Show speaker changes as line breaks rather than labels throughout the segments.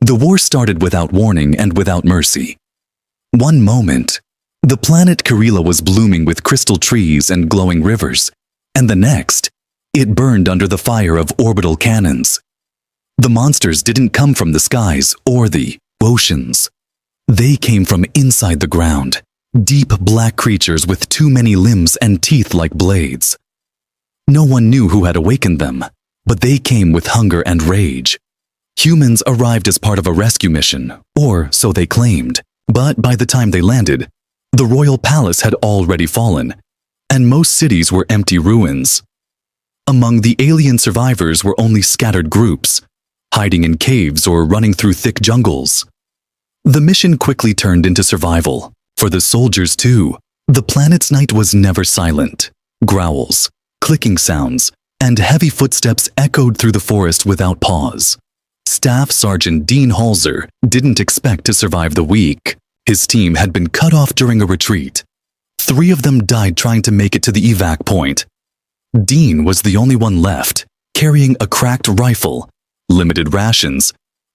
The war started without warning and without mercy. One moment, the planet Karela was blooming with crystal trees and glowing rivers, and the next, it burned under the fire of orbital cannons. The monsters didn't come from the skies or the oceans. They came from inside the ground, deep black creatures with too many limbs and teeth like blades. No one knew who had awakened them, but they came with hunger and rage. Humans arrived as part of a rescue mission, or so they claimed, but by the time they landed, the royal palace had already fallen, and most cities were empty ruins. Among the alien survivors were only scattered groups, hiding in caves or running through thick jungles. The mission quickly turned into survival. For the soldiers too, the planet's night was never silent. Growls, clicking sounds, and heavy footsteps echoed through the forest without pause. Staff Sergeant Dean Halzer didn't expect to survive the week. His team had been cut off during a retreat. 3 of them died trying to make it to the evac point. Dean was the only one left, carrying a cracked rifle, limited rations,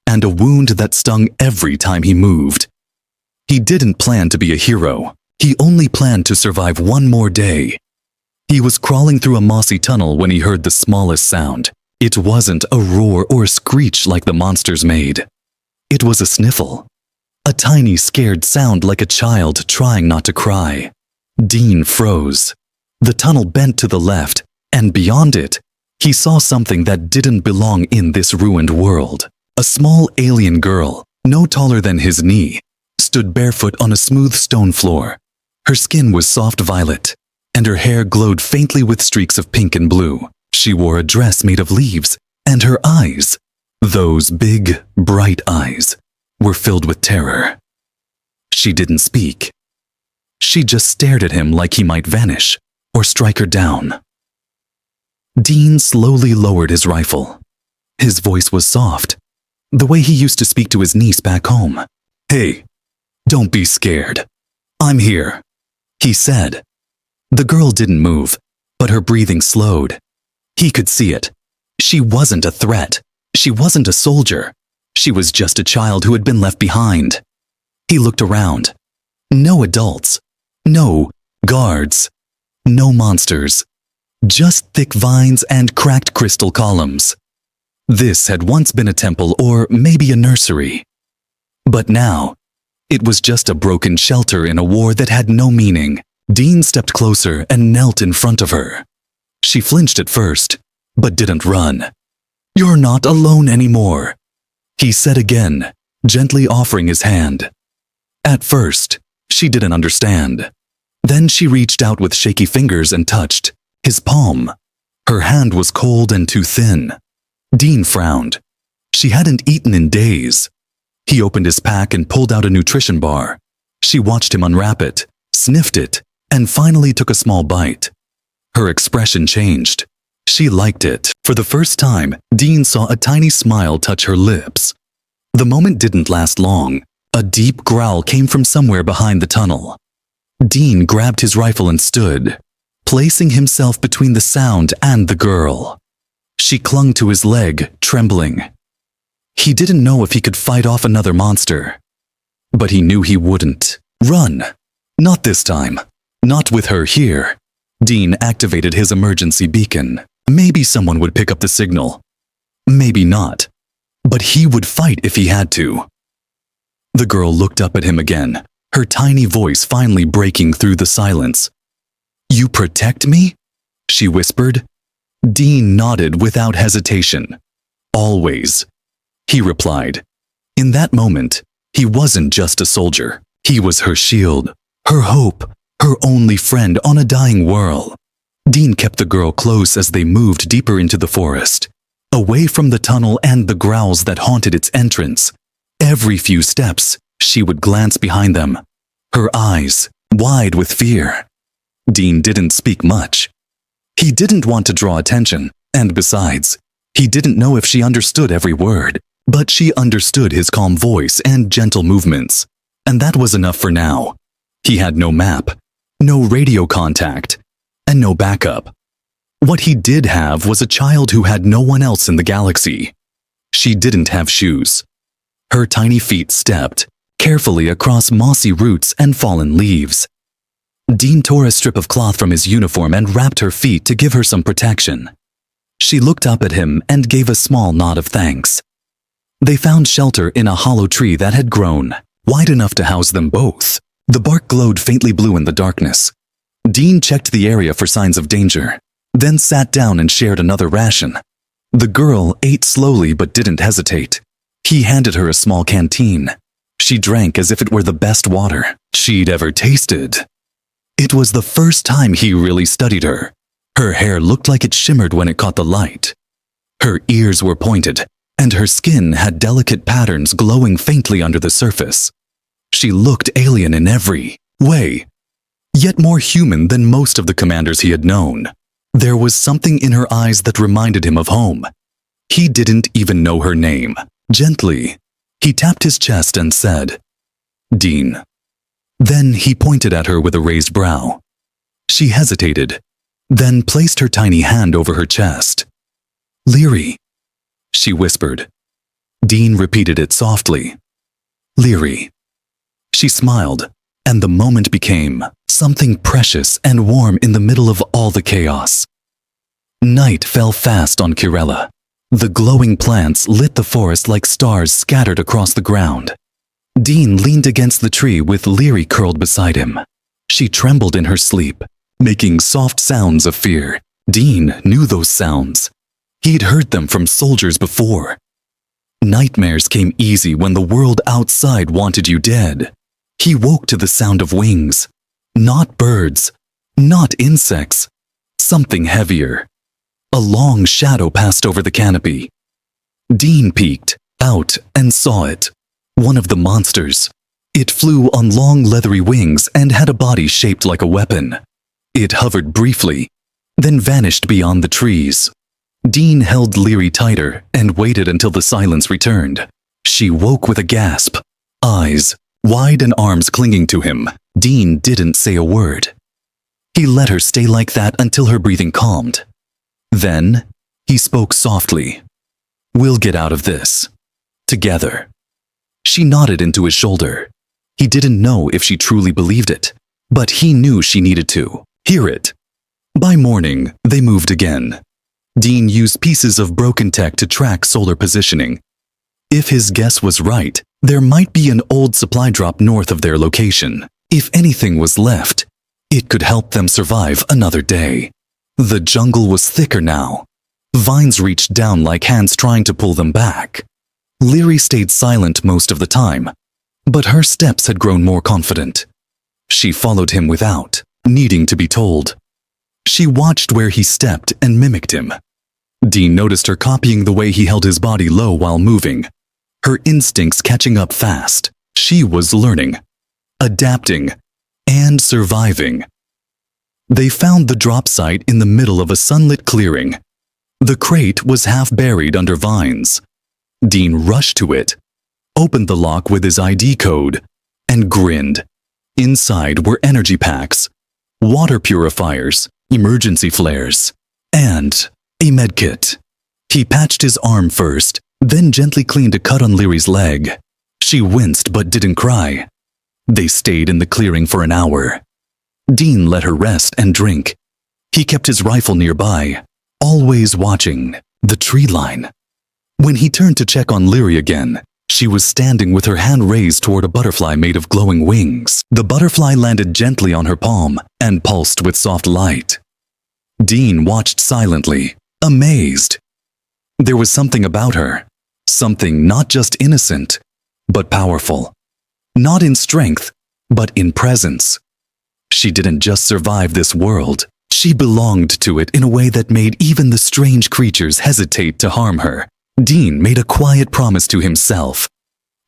and a wound that stung every time he moved. He didn't plan to be a hero. He only planned to survive one more day. He was crawling through a mossy tunnel when he heard the smallest sound. It wasn't a roar or a screech like the monsters made. It was a sniffle. A tiny, scared sound like a child trying not to cry. Dean froze. The tunnel bent to the left, and beyond it, he saw something that didn't belong in this ruined world. A small alien girl, no taller than his knee, stood barefoot on a smooth stone floor. Her skin was soft violet, and her hair glowed faintly with streaks of pink and blue. She wore a dress made of leaves, and her eyes, those big, bright eyes, were filled with terror. She didn't speak. She just stared at him like he might vanish or strike her down. Dean slowly lowered his rifle. His voice was soft, the way he used to speak to his niece back home. "Hey, don't be scared. I'm here," he said. The girl didn't move, but her breathing slowed. He could see it. She wasn't a threat. She wasn't a soldier. She was just a child who had been left behind. He looked around. No adults. No guards. No monsters. Just thick vines and cracked crystal columns. This had once been a temple or maybe a nursery. But now, it was just a broken shelter in a war that had no meaning. Dean stepped closer and knelt in front of her. She flinched at first, but didn't run. "You're not alone anymore," he said again, gently offering his hand. At first, she didn't understand. Then she reached out with shaky fingers and touched his palm. Her hand was cold and too thin. Dean frowned. She hadn't eaten in days. He opened his pack and pulled out a nutrition bar. She watched him unwrap it, sniffed it, and finally took a small bite. Her expression changed. She liked it. For the first time, Dean saw a tiny smile touch her lips. The moment didn't last long. A deep growl came from somewhere behind the tunnel. Dean grabbed his rifle and stood, placing himself between the sound and the girl. She clung to his leg, trembling. He didn't know if he could fight off another monster, but he knew he wouldn't. Run! Not this time. Not with her here. Dean activated his emergency beacon. Maybe someone would pick up the signal. Maybe not. But he would fight if he had to. The girl looked up at him again, her tiny voice finally breaking through the silence. "You protect me?" she whispered. Dean nodded without hesitation. "Always," he replied. In that moment, he wasn't just a soldier. He was her shield, her hope, her only friend on a dying world. Dean kept the girl close as they moved deeper into the forest, away from the tunnel and the growls that haunted its entrance. Every few steps, she would glance behind them, her eyes wide with fear. Dean didn't speak much. He didn't want to draw attention, and besides, he didn't know if she understood every word, but she understood his calm voice and gentle movements, and that was enough for now. He had no map, no radio contact, and no backup. What he did have was a child who had no one else in the galaxy. She didn't have shoes. Her tiny feet stepped carefully across mossy roots and fallen leaves. Dean tore a strip of cloth from his uniform and wrapped her feet to give her some protection. She looked up at him and gave a small nod of thanks. They found shelter in a hollow tree that had grown wide enough to house them both. The bark glowed faintly blue in the darkness. Dean checked the area for signs of danger, then sat down and shared another ration. The girl ate slowly but didn't hesitate. He handed her a small canteen. She drank as if it were the best water she'd ever tasted. It was the first time he really studied her. Her hair looked like it shimmered when it caught the light. Her ears were pointed, and her skin had delicate patterns glowing faintly under the surface. She looked alien in every way, yet more human than most of the commanders he had known. There was something in her eyes that reminded him of home. He didn't even know her name. Gently, he tapped his chest and said, "Dean." Then he pointed at her with a raised brow. She hesitated, then placed her tiny hand over her chest. "Leary," she whispered. Dean repeated it softly. "Leary." She smiled, and the moment became something precious and warm in the middle of all the chaos. Night fell fast on Kirella. The glowing plants lit the forest like stars scattered across the ground. Dean leaned against the tree with Leary curled beside him. She trembled in her sleep, making soft sounds of fear. Dean knew those sounds. He'd heard them from soldiers before. Nightmares came easy when the world outside wanted you dead. He woke to the sound of wings. Not birds, not insects, something heavier. A long shadow passed over the canopy. Dean peeked out and saw it. One of the monsters. It flew on long leathery wings and had a body shaped like a weapon. It hovered briefly, then vanished beyond the trees. Dean held Leary tighter and waited until the silence returned. She woke with a gasp, eyes wide and arms clinging to him. Dean didn't say a word. He let her stay like that until her breathing calmed. Then, he spoke softly. "We'll get out of this. Together." She nodded into his shoulder. He didn't know if she truly believed it, but he knew she needed to hear it. By morning, they moved again. Dean used pieces of broken tech to track solar positioning. If his guess was right, there might be an old supply drop north of their location. If anything was left, it could help them survive another day. The jungle was thicker now. Vines reached down like hands trying to pull them back. Leary stayed silent most of the time, but her steps had grown more confident. She followed him without needing to be told. She watched where he stepped and mimicked him. Dean noticed her copying the way he held his body low while moving. Her instincts catching up fast. She was learning, adapting, and surviving. They found the drop site in the middle of a sunlit clearing. The crate was half buried under vines. Dean rushed to it, opened the lock with his ID code, and grinned. Inside were energy packs, water purifiers, emergency flares, and a medkit. He patched his arm first, then gently cleaned a cut on Leary's leg. She winced but didn't cry. They stayed in the clearing for an hour. Dean let her rest and drink. He kept his rifle nearby, always watching the tree line. When he turned to check on Leary again, she was standing with her hand raised toward a butterfly made of glowing wings. The butterfly landed gently on her palm and pulsed with soft light. Dean watched silently, amazed. There was something about her, something not just innocent, but powerful. Not in strength, but in presence. She didn't just survive this world, she belonged to it in a way that made even the strange creatures hesitate to harm her. Dean made a quiet promise to himself.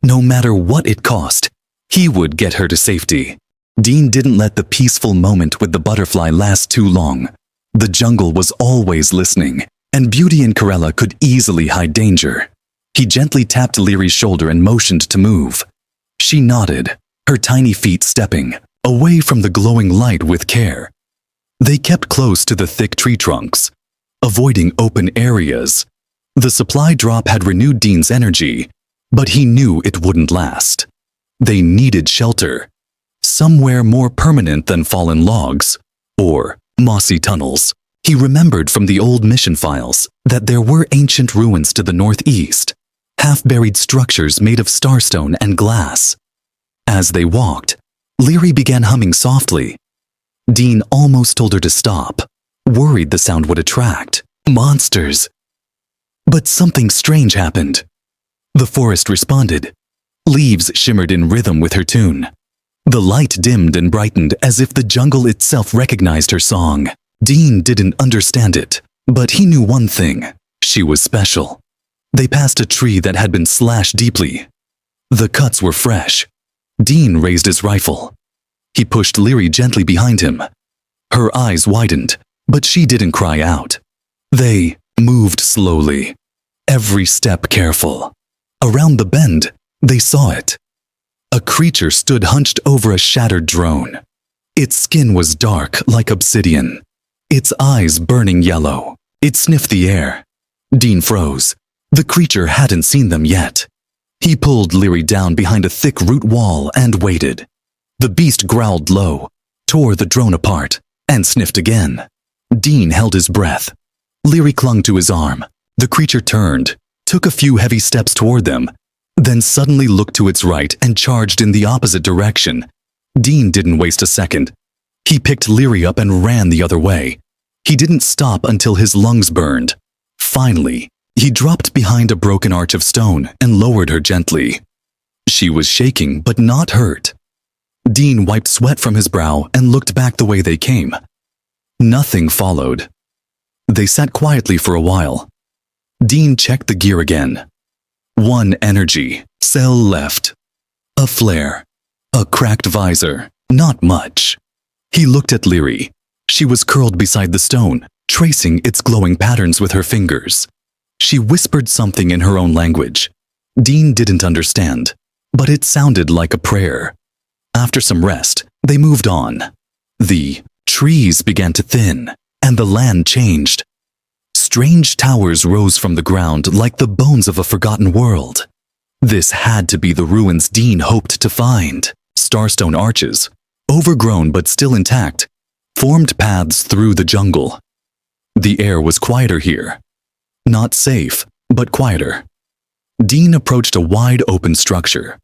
No matter what it cost, he would get her to safety. Dean didn't let the peaceful moment with the butterfly last too long. The jungle was always listening, and Beauty and Corella could easily hide danger. He gently tapped Leary's shoulder and motioned to move. She nodded, her tiny feet stepping away from the glowing light with care. They kept close to the thick tree trunks, avoiding open areas. The supply drop had renewed Dean's energy, but he knew it wouldn't last. They needed shelter, somewhere more permanent than fallen logs or mossy tunnels. He remembered from the old mission files that there were ancient ruins to the northeast, half-buried structures made of starstone and glass. As they walked, Leary began humming softly. Dean almost told her to stop, worried the sound would attract monsters. But something strange happened. The forest responded. Leaves shimmered in rhythm with her tune. The light dimmed and brightened as if the jungle itself recognized her song. Dean didn't understand it, but he knew one thing. She was special. They passed a tree that had been slashed deeply. The cuts were fresh. Dean raised his rifle. He pushed Leary gently behind him. Her eyes widened, but she didn't cry out. They moved slowly, every step careful. Around the bend, they saw it. A creature stood hunched over a shattered drone. Its skin was dark like obsidian, its eyes burning yellow. It sniffed the air. Dean froze. The creature hadn't seen them yet. He pulled Leary down behind a thick root wall and waited. The beast growled low, tore the drone apart, and sniffed again. Dean held his breath. Leary clung to his arm. The creature turned, took a few heavy steps toward them, then suddenly looked to its right and charged in the opposite direction. Dean didn't waste a second. He picked Leary up and ran the other way. He didn't stop until his lungs burned. Finally, he dropped behind a broken arch of stone and lowered her gently. She was shaking but not hurt. Dean wiped sweat from his brow and looked back the way they came. Nothing followed. They sat quietly for a while. Dean checked the gear again. One energy cell left. A flare. A cracked visor. Not much. He looked at Leary. She was curled beside the stone, tracing its glowing patterns with her fingers. She whispered something in her own language. Dean didn't understand, but it sounded like a prayer. After some rest, they moved on. The trees began to thin, and the land changed. Strange towers rose from the ground like the bones of a forgotten world. This had to be the ruins Dean hoped to find. Starstone arches, overgrown but still intact, formed paths through the jungle. The air was quieter here. Not safe, but quieter. Dean approached a wide open structure.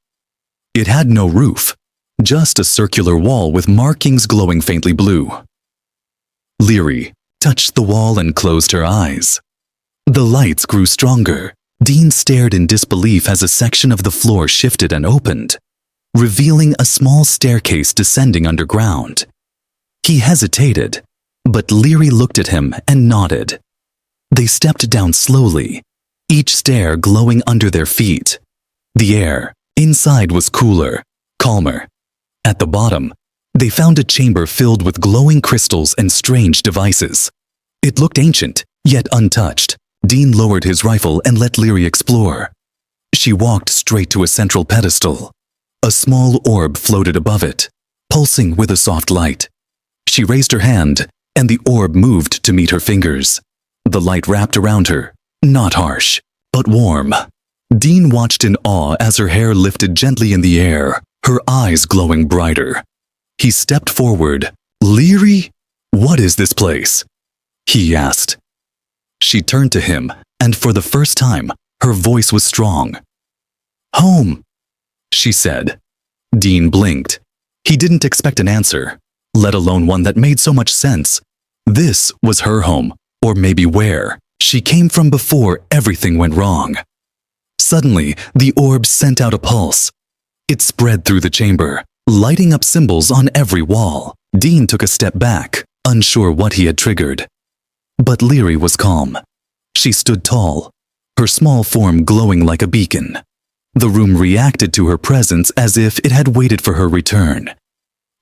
It had no roof, just a circular wall with markings glowing faintly blue. Leary touched the wall and closed her eyes. The lights grew stronger. Dean stared in disbelief as a section of the floor shifted and opened, revealing a small staircase descending underground. He hesitated, but Leary looked at him and nodded. They stepped down slowly, each stair glowing under their feet. The air inside was cooler, calmer. At the bottom, they found a chamber filled with glowing crystals and strange devices. It looked ancient, yet untouched. Dean lowered his rifle and let Leary explore. She walked straight to a central pedestal. A small orb floated above it, pulsing with a soft light. She raised her hand, and the orb moved to meet her fingers. The light wrapped around her, not harsh, but warm. Dean watched in awe as her hair lifted gently in the air, her eyes glowing brighter. He stepped forward. "Leary, what is this place?" he asked. She turned to him, and for the first time, her voice was strong. "Home," she said. Dean blinked. He didn't expect an answer, let alone one that made so much sense. This was her home, or maybe where she came from before everything went wrong. Suddenly, the orb sent out a pulse. It spread through the chamber, lighting up symbols on every wall. Dean took a step back, unsure what he had triggered. But Leary was calm. She stood tall, her small form glowing like a beacon. The room reacted to her presence as if it had waited for her return.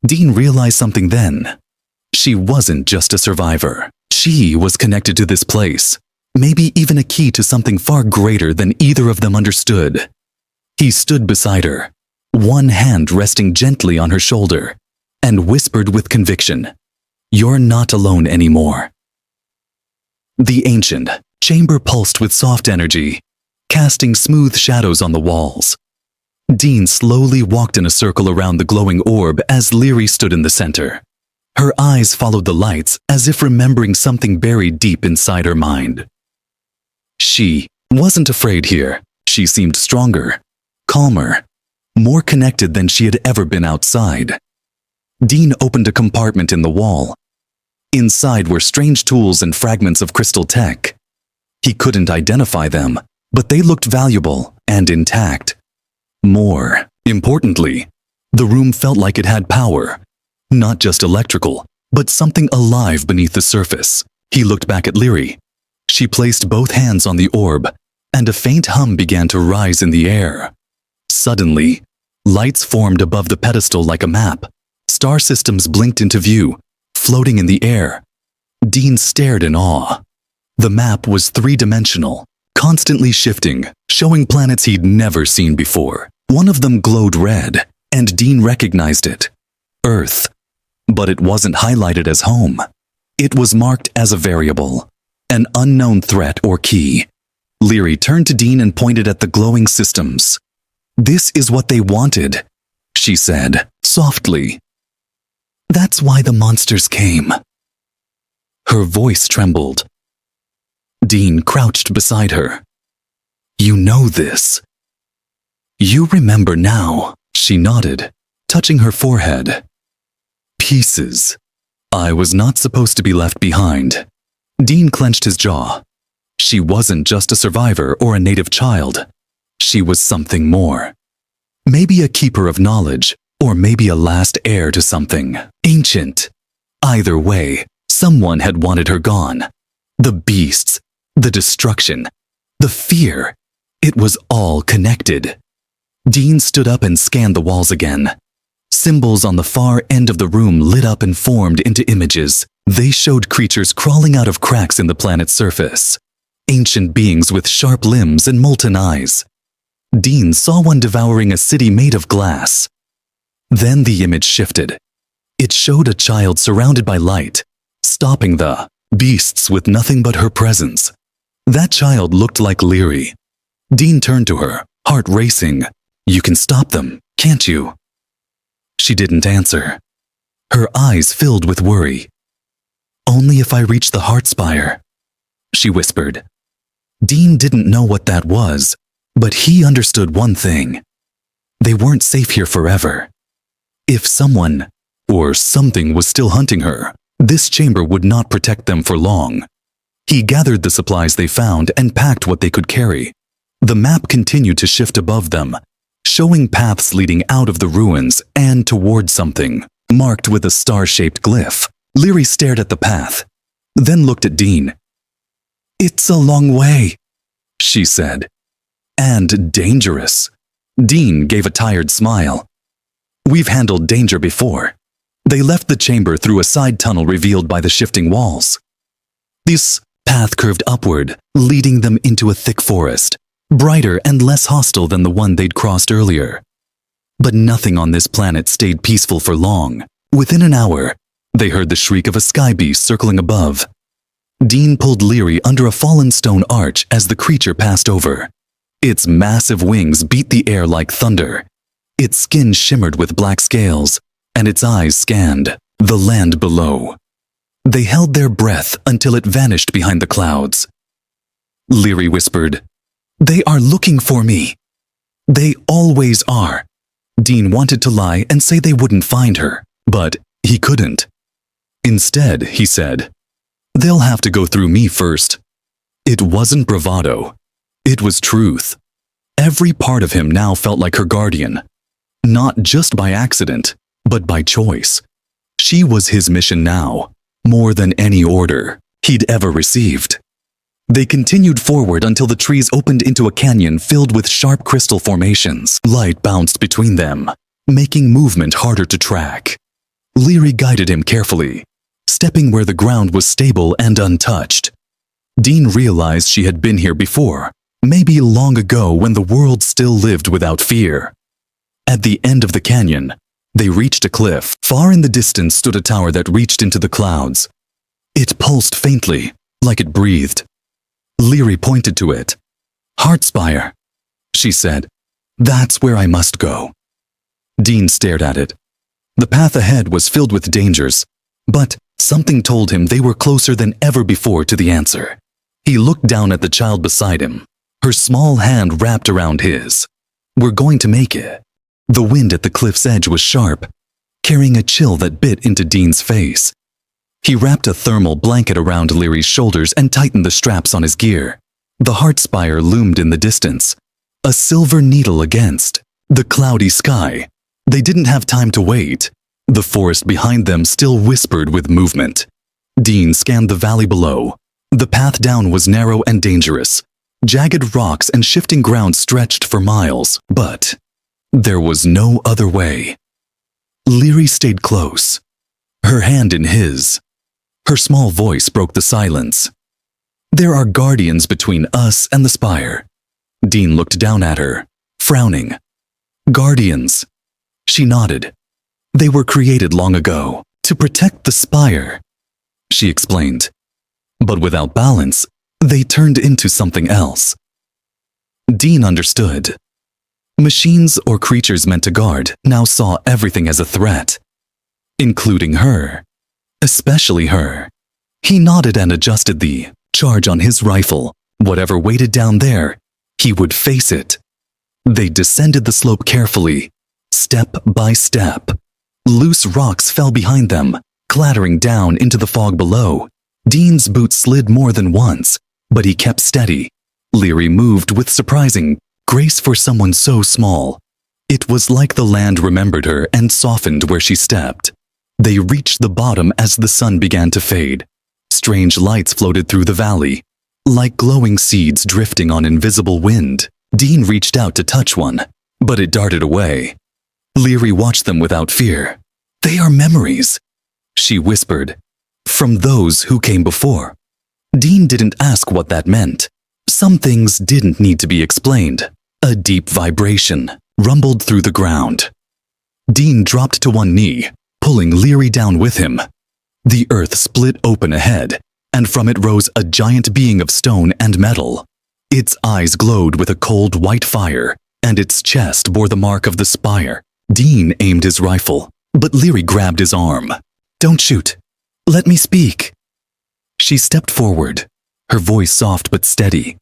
Dean realized something then. She wasn't just a survivor. She was connected to this place, maybe even a key to something far greater than either of them understood. He stood beside her, one hand resting gently on her shoulder, and whispered with conviction, "You're not alone anymore." The ancient chamber pulsed with soft energy. casting smooth shadows on the walls. Dean slowly walked in a circle around the glowing orb as Leary stood in the center. Her eyes followed the lights as if remembering something buried deep inside her mind. She wasn't afraid here. She seemed stronger, calmer, more connected than she had ever been outside. Dean opened a compartment in the wall. Inside were strange tools and fragments of crystal tech. He couldn't identify them, but they looked valuable and intact. More importantly, the room felt like it had power. Not just electrical, but something alive beneath the surface. He looked back at Leary. She placed both hands on the orb, and a faint hum began to rise in the air. Suddenly, lights formed above the pedestal like a map. Star systems blinked into view, floating in the air. Dean stared in awe. The map was three-dimensional, constantly shifting, showing planets he'd never seen before. One of them glowed red, and Dean recognized it. Earth. But it wasn't highlighted as home. It was marked as a variable, an unknown threat or key. Leary turned to Dean and pointed at the glowing systems. "This is what they wanted," she said, softly. "That's why the monsters came." Her voice trembled. Dean crouched beside her. "You know this." "You remember now," she nodded, touching her forehead. "Pieces. I was not supposed to be left behind." Dean clenched his jaw. She wasn't just a survivor or a native child. She was something more. Maybe a keeper of knowledge, or maybe a last heir to something ancient. Either way, someone had wanted her gone. The beasts, the destruction, the fear. It was all connected. Dean stood up and scanned the walls again. Symbols on the far end of the room lit up and formed into images. They showed creatures crawling out of cracks in the planet's surface. Ancient beings with sharp limbs and molten eyes. Dean saw one devouring a city made of glass. Then the image shifted. It showed a child surrounded by light, stopping the beasts with nothing but her presence. That child looked like Leary. Dean turned to her, heart racing. "You can stop them, can't you?" She didn't answer. Her eyes filled with worry. "Only if I reach the heart spire," she whispered. Dean didn't know what that was, but he understood one thing. They weren't safe here forever. If someone or something was still hunting her, this chamber would not protect them for long. He gathered the supplies they found and packed what they could carry. The map continued to shift above them, showing paths leading out of the ruins and toward something, marked with a star-shaped glyph. Leary stared at the path, then looked at Dean. "It's a long way," she said. "And dangerous." Dean gave a tired smile. "We've handled danger before." They left the chamber through a side tunnel revealed by the shifting walls. This path curved upward, leading them into a thick forest, brighter and less hostile than the one they'd crossed earlier. But nothing on this planet stayed peaceful for long. Within an hour, they heard the shriek of a sky beast circling above. Dean pulled Leary under a fallen stone arch as the creature passed over. Its massive wings beat the air like thunder. Its skin shimmered with black scales, and its eyes scanned the land below. They held their breath until it vanished behind the clouds. Leary whispered, "They are looking for me." "They always are." Dean wanted to lie and say they wouldn't find her, but he couldn't. Instead, he said, "They'll have to go through me first." It wasn't bravado. It was truth. Every part of him now felt like her guardian. Not just by accident, but by choice. She was his mission now, more than any order he'd ever received. They continued forward until the trees opened into a canyon filled with sharp crystal formations. Light bounced between them, making movement harder to track. Leary guided him carefully, stepping where the ground was stable and untouched. Dean realized she had been here before, maybe long ago when the world still lived without fear. At the end of the canyon, they reached a cliff. Far in the distance stood a tower that reached into the clouds. It pulsed faintly, like it breathed. Leary pointed to it. Heartspire, she said. That's where I must go. Dean stared at it. The path ahead was filled with dangers, but something told him they were closer than ever before to the answer. He looked down at the child beside him, her small hand wrapped around his. We're going to make it. The wind at the cliff's edge was sharp, carrying a chill that bit into Dean's face. He wrapped a thermal blanket around Leary's shoulders and tightened the straps on his gear. The Heartspire loomed in the distance, a silver needle against the cloudy sky. They didn't have time to wait. The forest behind them still whispered with movement. Dean scanned the valley below. The path down was narrow and dangerous. Jagged rocks and shifting ground stretched for miles, but there was no other way. Leary stayed close, her hand in his. Her small voice broke the silence. There are guardians between us and the spire. Dean looked down at her, frowning. Guardians. She nodded. They were created long ago to protect the spire, she explained. But without balance, they turned into something else. Dean understood. Machines or creatures meant to guard now saw everything as a threat, including her, especially her. He nodded and adjusted the charge on his rifle. Whatever waited down there, he would face it. They descended the slope carefully, step by step. Loose rocks fell behind them, clattering down into the fog below. Dean's boots slid more than once, but he kept steady. Leary moved with surprising grace for someone so small. It was like the land remembered her and softened where she stepped. They reached the bottom as the sun began to fade. Strange lights floated through the valley, like glowing seeds drifting on invisible wind. Dean reached out to touch one, but it darted away. Leary watched them without fear. They are memories, she whispered, from those who came before. Dean didn't ask what that meant. Some things didn't need to be explained. A deep vibration rumbled through the ground. Dean dropped to one knee, pulling Leary down with him. The earth split open ahead, and from it rose a giant being of stone and metal. Its eyes glowed with a cold white fire, and its chest bore the mark of the spire. Dean aimed his rifle, but Leary grabbed his arm. Don't shoot. Let me speak. She stepped forward, her voice soft but steady.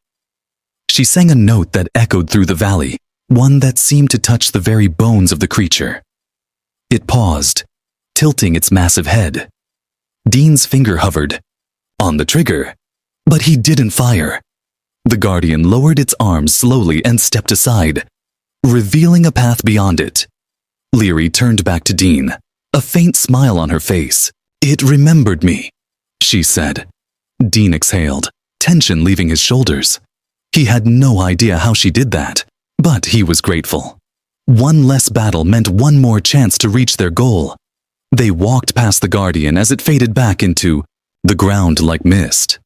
She sang a note that echoed through the valley, one that seemed to touch the very bones of the creature. It paused, tilting its massive head. Dean's finger hovered on the trigger, but he didn't fire. The guardian lowered its arms slowly and stepped aside, revealing a path beyond it. Leary turned back to Dean, a faint smile on her face. It remembered me, she said. Dean exhaled, tension leaving his shoulders. He had no idea how she did that, but he was grateful. One less battle meant one more chance to reach their goal. They walked past the guardian as it faded back into the ground like mist.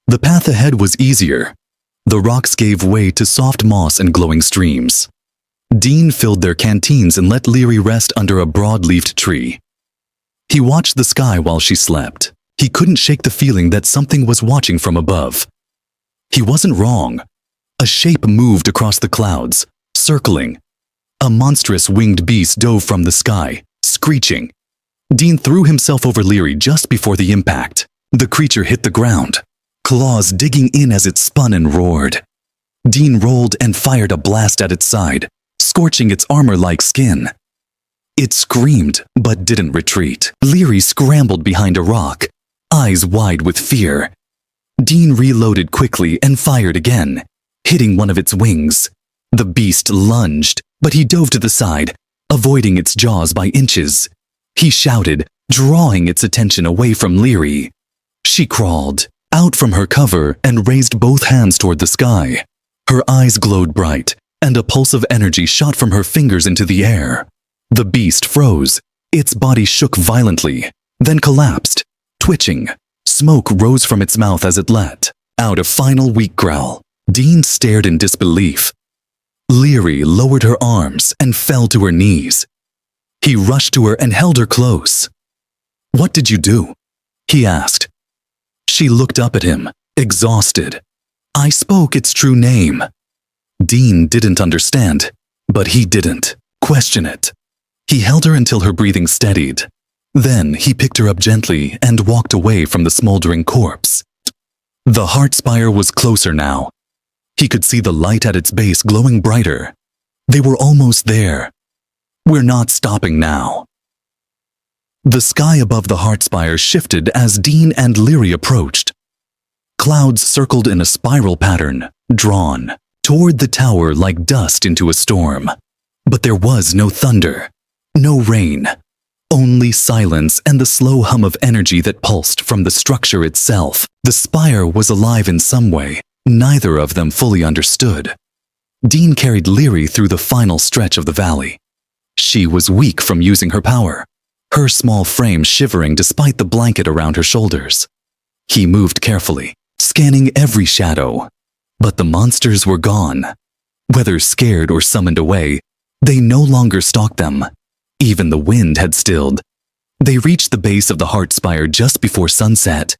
The path ahead was easier. The rocks gave way to soft moss and glowing streams. Dean filled their canteens and let Leary rest under a broad-leafed tree. He watched the sky while she slept. He couldn't shake the feeling that something was watching from above. He wasn't wrong. A shape moved across the clouds, circling. A monstrous winged beast dove from the sky, screeching. Dean threw himself over Leary just before the impact. The creature hit the ground, claws digging in as it spun and roared. Dean rolled and fired a blast at its side, scorching its armor-like skin. It screamed, but didn't retreat. Leary scrambled behind a rock, eyes wide with fear. Dean reloaded quickly and fired again, hitting one of its wings. The beast lunged, but he dove to the side, avoiding its jaws by inches. He shouted, drawing its attention away from Leary. She crawled out from her cover and raised both hands toward the sky. Her eyes glowed bright, and a pulse of energy shot from her fingers into the air. The beast froze. Its body shook violently, then collapsed, twitching. Smoke rose from its mouth as it let out a final weak growl. Dean stared in disbelief. Leary lowered her arms and fell to her knees. He rushed to her and held her close. "What did you do?" he asked. She looked up at him, exhausted. I spoke its true name. Dean didn't understand, but he didn't question it. He held her until her breathing steadied. Then he picked her up gently and walked away from the smoldering corpse. The heart spire was closer now. He could see the light at its base glowing brighter. They were almost there. We're not stopping now. The sky above the heart spire shifted as Dean and Leary approached. Clouds circled in a spiral pattern, drawn toward the tower like dust into a storm. But there was no thunder, no rain, only silence and the slow hum of energy that pulsed from the structure itself. The spire was alive in some way, neither of them fully understood. Dean carried Leary through the final stretch of the valley. She was weak from using her power, her small frame shivering despite the blanket around her shoulders. He moved carefully, scanning every shadow. But the monsters were gone. Whether scared or summoned away, they no longer stalked them. Even the wind had stilled. They reached the base of the heart spire just before sunset.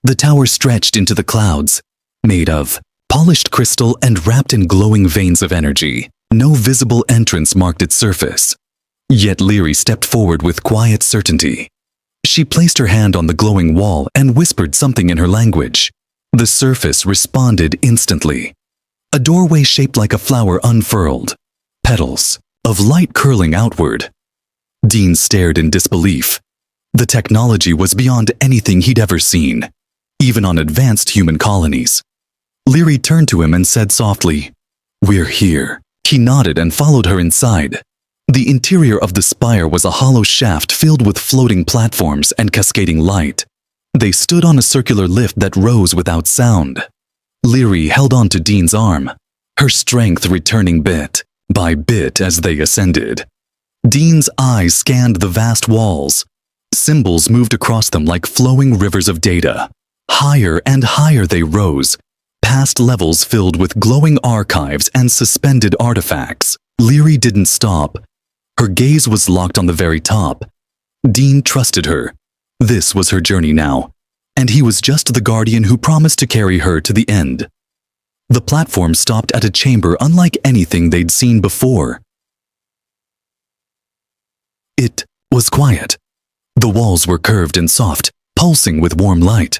The tower stretched into the clouds, made of polished crystal and wrapped in glowing veins of energy. No visible entrance marked its surface. Yet Leary stepped forward with quiet certainty. She placed her hand on the glowing wall and whispered something in her language. The surface responded instantly. A doorway shaped like a flower unfurled, petals of light curling outward. Dean stared in disbelief. The technology was beyond anything he'd ever seen, even on advanced human colonies. Leary turned to him and said softly, "We're here." He nodded and followed her inside. The interior of the spire was a hollow shaft filled with floating platforms and cascading light. They stood on a circular lift that rose without sound. Leary held on to Dean's arm, her strength returning bit by bit as they ascended. Dean's eyes scanned the vast walls. Symbols moved across them like flowing rivers of data. Higher and higher they rose, past levels filled with glowing archives and suspended artifacts. Leary didn't stop. Her gaze was locked on the very top. Dean trusted her. This was her journey now, and he was just the guardian who promised to carry her to the end. The platform stopped at a chamber unlike anything they'd seen before. It was quiet. The walls were curved and soft, pulsing with warm light.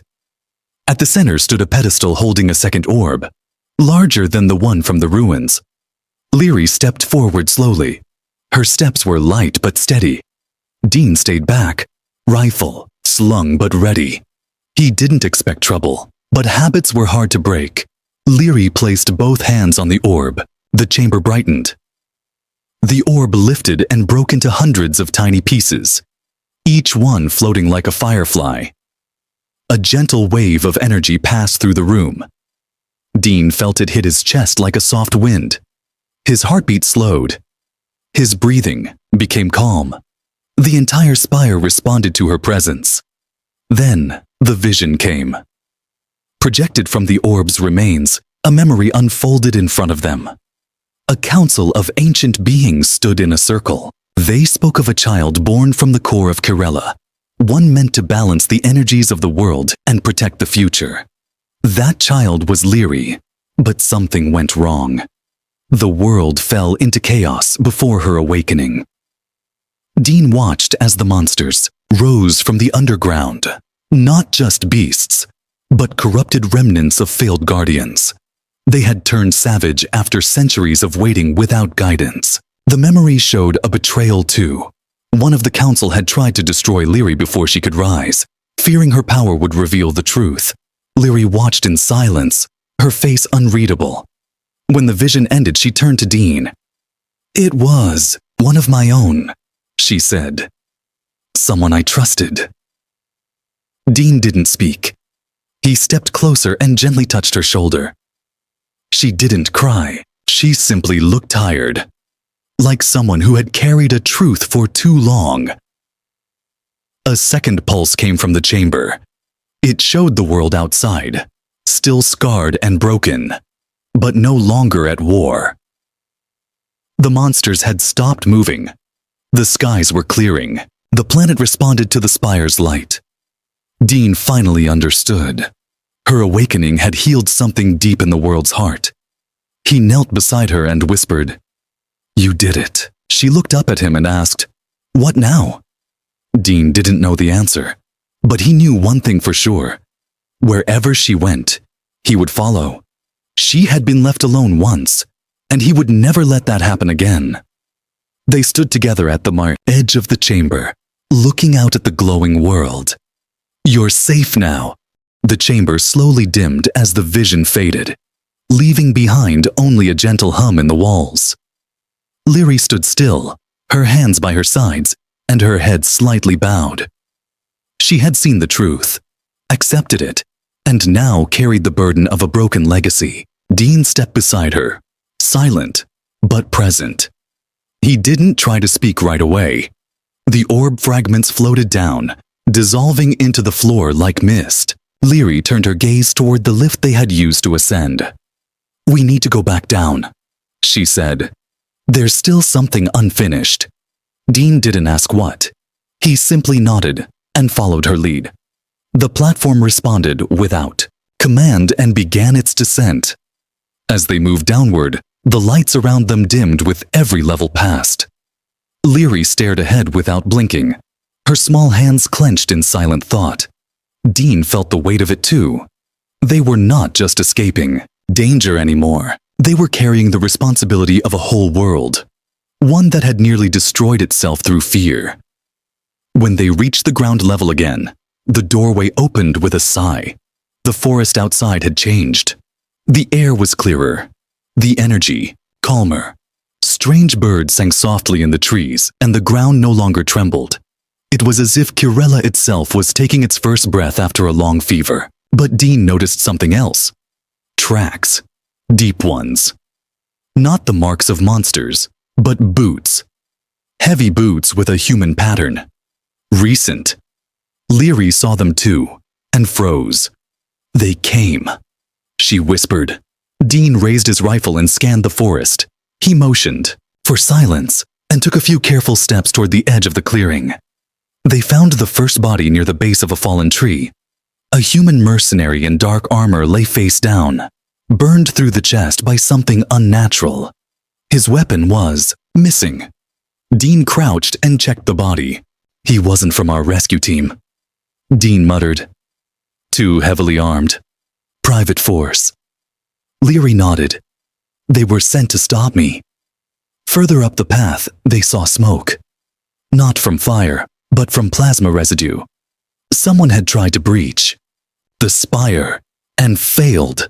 At the center stood a pedestal holding a second orb, larger than the one from the ruins. Leary stepped forward slowly. Her steps were light but steady. Dean stayed back, rifle slung but ready. He didn't expect trouble, but habits were hard to break. Leary placed both hands on the orb. The chamber brightened. The orb lifted and broke into hundreds of tiny pieces, each one floating like a firefly. A gentle wave of energy passed through the room. Dean felt it hit his chest like a soft wind. His heartbeat slowed. His breathing became calm. The entire spire responded to her presence. Then the vision came. Projected from the orb's remains, a memory unfolded in front of them. A council of ancient beings stood in a circle. They spoke of a child born from the core of Kirella, one meant to balance the energies of the world and protect the future. That child was Leary, but something went wrong. The world fell into chaos before her awakening. Dean watched as the monsters rose from the underground, not just beasts, but corrupted remnants of failed guardians. They had turned savage after centuries of waiting without guidance. The memory showed a betrayal too. One of the council had tried to destroy Leary before she could rise, fearing her power would reveal the truth. Leary watched in silence, her face unreadable. When the vision ended, she turned to Dean. "It was one of my own," she said. "Someone I trusted." Dean didn't speak. He stepped closer and gently touched her shoulder. She didn't cry. She simply looked tired, like someone who had carried a truth for too long. A second pulse came from the chamber. It showed the world outside, still scarred and broken, but no longer at war. The monsters had stopped moving. The skies were clearing. The planet responded to the spire's light. Dean finally understood. Her awakening had healed something deep in the world's heart. He knelt beside her and whispered, "You did it." She looked up at him and asked, "What now?" Dean didn't know the answer, but he knew one thing for sure. Wherever she went, he would follow. She had been left alone once, and he would never let that happen again. They stood together at the edge of the chamber, looking out at the glowing world. "You're safe now." The chamber slowly dimmed as the vision faded, leaving behind only a gentle hum in the walls. Leary stood still, her hands by her sides, and her head slightly bowed. She had seen the truth, accepted it, and now carried the burden of a broken legacy. Dean stepped beside her, silent, but present. He didn't try to speak right away. The orb fragments floated down, dissolving into the floor like mist. Leary turned her gaze toward the lift they had used to ascend. "We need to go back down," she said. "There's still something unfinished." Dean didn't ask what. He simply nodded and followed her lead. The platform responded without command and began its descent. As they moved downward, the lights around them dimmed with every level passed. Leary stared ahead without blinking, her small hands clenched in silent thought. Dean felt the weight of it too. They were not just escaping danger anymore. They were carrying the responsibility of a whole world, one that had nearly destroyed itself through fear. When they reached the ground level again, the doorway opened with a sigh. The forest outside had changed. The air was clearer, the energy calmer. Strange birds sang softly in the trees, and the ground no longer trembled. It was as if Kirella itself was taking its first breath after a long fever. But Dean noticed something else. Tracks. Deep ones. Not the marks of monsters, but boots. Heavy boots with a human pattern. Recent. Leary saw them too, and froze. "They came," she whispered. Dean raised his rifle and scanned the forest. He motioned for silence and took a few careful steps toward the edge of the clearing. They found the first body near the base of a fallen tree. A human mercenary in dark armor lay face down, burned through the chest by something unnatural. His weapon was missing. Dean crouched and checked the body. "He wasn't from our rescue team," Dean muttered. "Too heavily armed. Private force." Leary nodded. "They were sent to stop me." Further up the path, they saw smoke. Not from fire, but from plasma residue. Someone had tried to breach the spire and failed.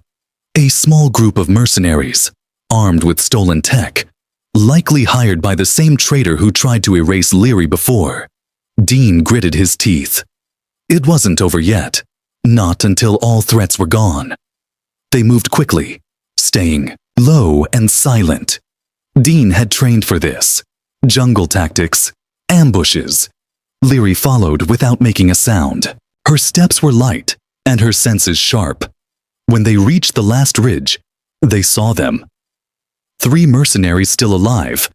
A small group of mercenaries, armed with stolen tech, likely hired by the same traitor who tried to erase Leary before. Dean gritted his teeth. It wasn't over yet, not until all threats were gone. They moved quickly, staying low and silent. Dean had trained for this. Jungle tactics, ambushes. Leary followed without making a sound. Her steps were light, and her senses sharp. When they reached the last ridge, they saw them. 3 mercenaries still alive,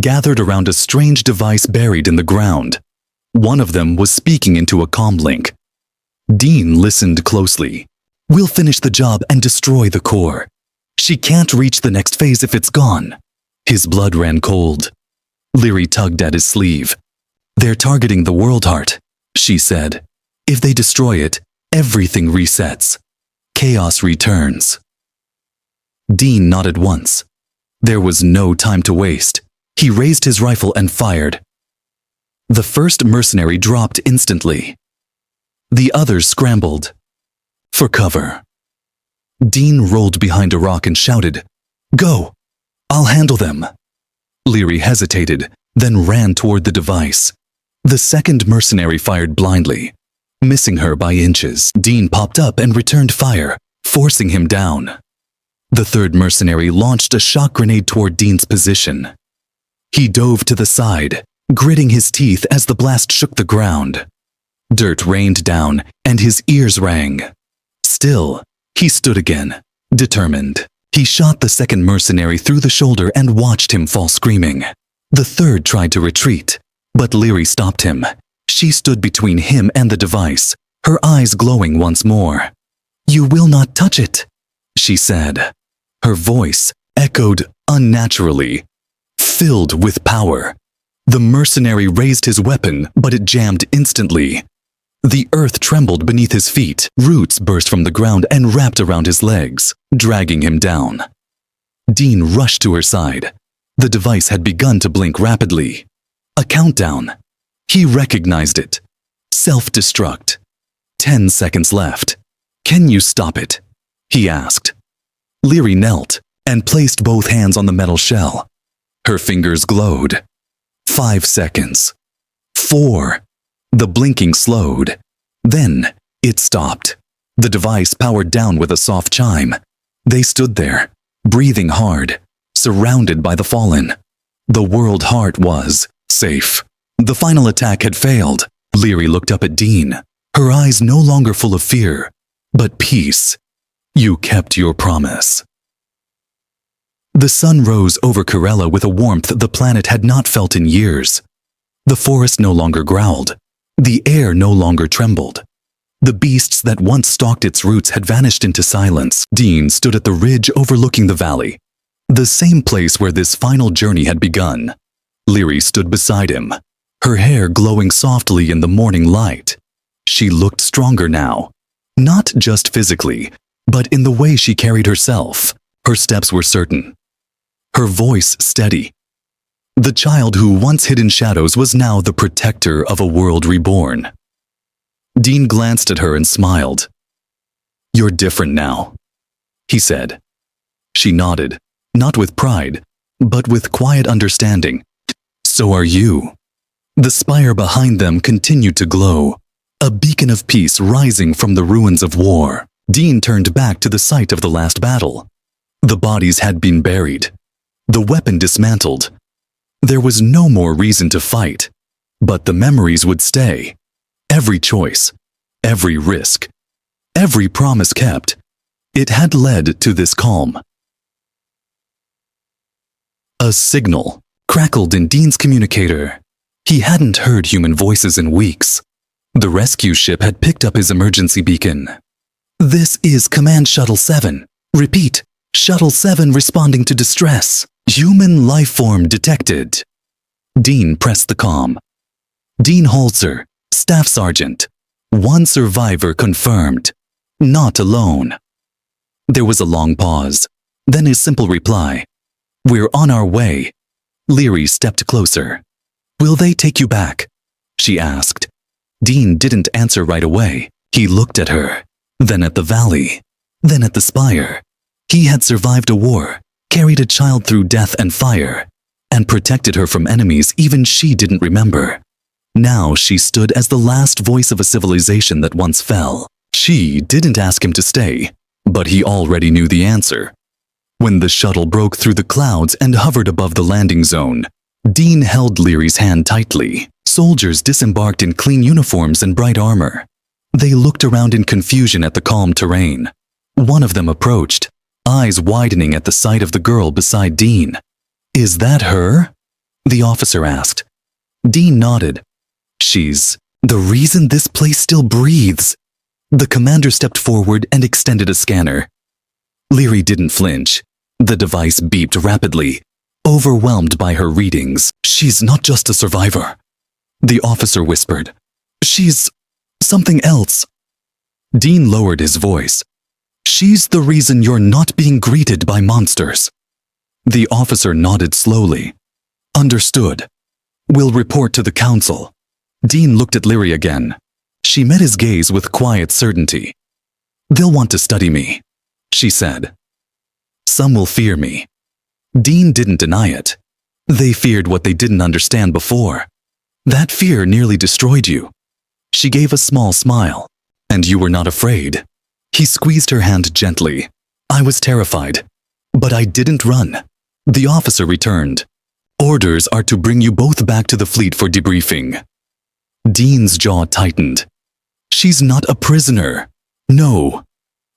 gathered around a strange device buried in the ground. One of them was speaking into a comlink. Dean listened closely. "We'll finish the job and destroy the core. She can't reach the next phase if it's gone." His blood ran cold. Leary tugged at his sleeve. "They're targeting the world heart," she said. "If they destroy it, everything resets. Chaos returns." Dean nodded once. There was no time to waste. He raised his rifle and fired. The first mercenary dropped instantly. The others scrambled for cover. Dean rolled behind a rock and shouted, "Go! I'll handle them." Leary hesitated, then ran toward the device. The second mercenary fired blindly, missing her by inches. Dean popped up and returned fire, forcing him down. The third mercenary launched a shock grenade toward Dean's position. He dove to the side, gritting his teeth as the blast shook the ground. Dirt rained down, and his ears rang. Still, he stood again, determined. He shot the second mercenary through the shoulder and watched him fall screaming. The third tried to retreat, but Leary stopped him. She stood between him and the device, her eyes glowing once more. "You will not touch it," she said. Her voice echoed unnaturally, filled with power. The mercenary raised his weapon, but it jammed instantly. The earth trembled beneath his feet, roots burst from the ground and wrapped around his legs, dragging him down. Dean rushed to her side. The device had begun to blink rapidly. A countdown. He recognized it. Self-destruct. 10 seconds left. "Can you stop it?" he asked. Leary knelt and placed both hands on the metal shell. Her fingers glowed. 5 seconds. 4. The blinking slowed. Then it stopped. The device powered down with a soft chime. They stood there, breathing hard, surrounded by the fallen. The world heart was safe. The final attack had failed. Leary looked up at Dean, her eyes no longer full of fear, but peace. "You kept your promise." The sun rose over Corella with a warmth the planet had not felt in years. The forest no longer growled. The air no longer trembled. The beasts that once stalked its roots had vanished into silence. Dean stood at the ridge overlooking the valley, the same place where this final journey had begun. Leary stood beside him, her hair glowing softly in the morning light. She looked stronger now, not just physically, but in the way she carried herself. Her steps were certain, her voice steady. The child who once hid in shadows was now the protector of a world reborn. Dean glanced at her and smiled. "You're different now," he said. She nodded, not with pride, but with quiet understanding. "So are you." The spire behind them continued to glow, a beacon of peace rising from the ruins of war. Dean turned back to the site of the last battle. The bodies had been buried, the weapon dismantled. There was no more reason to fight, but the memories would stay. Every choice, every risk, every promise kept. It had led to this calm. A signal crackled in Dean's communicator. He hadn't heard human voices in weeks. The rescue ship had picked up his emergency beacon. "This is Command Shuttle 7. Repeat, Shuttle 7 responding to distress. Human life form detected." Dean pressed the comm. "Dean Holzer, Staff Sergeant. One survivor confirmed. Not alone." There was a long pause, then his simple reply. "We're on our way." Leary stepped closer. "Will they take you back?" she asked. Dean didn't answer right away. He looked at her, then at the valley, then at the spire. He had survived a war, carried a child through death and fire, and protected her from enemies even she didn't remember. Now she stood as the last voice of a civilization that once fell. She didn't ask him to stay, but he already knew the answer. When the shuttle broke through the clouds and hovered above the landing zone, Dean held Leary's hand tightly. Soldiers disembarked in clean uniforms and bright armor. They looked around in confusion at the calm terrain. One of them approached, eyes widening at the sight of the girl beside Dean. "Is that her?" the officer asked. Dean nodded. "She's the reason this place still breathes." The commander stepped forward and extended a scanner. Leary didn't flinch. The device beeped rapidly, overwhelmed by her readings. "She's not just a survivor," the officer whispered. "She's something else." Dean lowered his voice. "She's the reason you're not being greeted by monsters." The officer nodded slowly. "Understood. We'll report to the council." Dean looked at Leary again. She met his gaze with quiet certainty. "They'll want to study me," she said. "Some will fear me." Dean didn't deny it. They feared what they didn't understand before. That fear nearly destroyed you. She gave a small smile. "And you were not afraid." He squeezed her hand gently. "I was terrified, but I didn't run." The officer returned. "Orders are to bring you both back to the fleet for debriefing." Dean's jaw tightened. "She's not a prisoner." "No."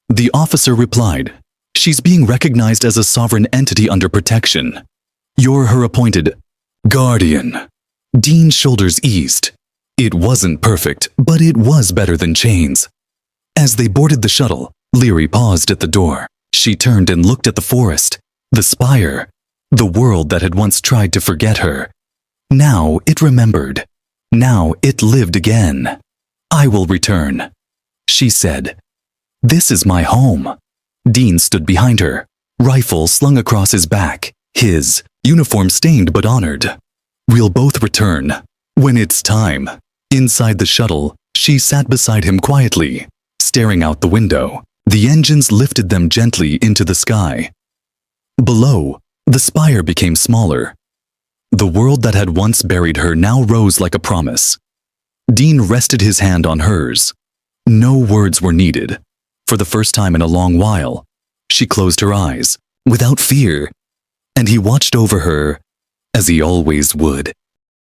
The officer replied. "She's being recognized as a sovereign entity under protection. You're her appointed guardian." Dean's shoulders eased. It wasn't perfect, but it was better than chains. As they boarded the shuttle, Leary paused at the door. She turned and looked at the forest, the spire, the world that had once tried to forget her. Now it remembered. Now it lived again. I will return, she said. This is my home. Dean stood behind her, rifle slung across his back, his uniform stained but honored. We'll both return when it's time. Inside the shuttle, she sat beside him quietly, staring out the window. The engines lifted them gently into the sky. Below, the spire became smaller. The world that had once buried her now rose like a promise. Dean rested his hand on hers. No words were needed. For the first time in a long while, she closed her eyes, without fear, and he watched over her as he always would.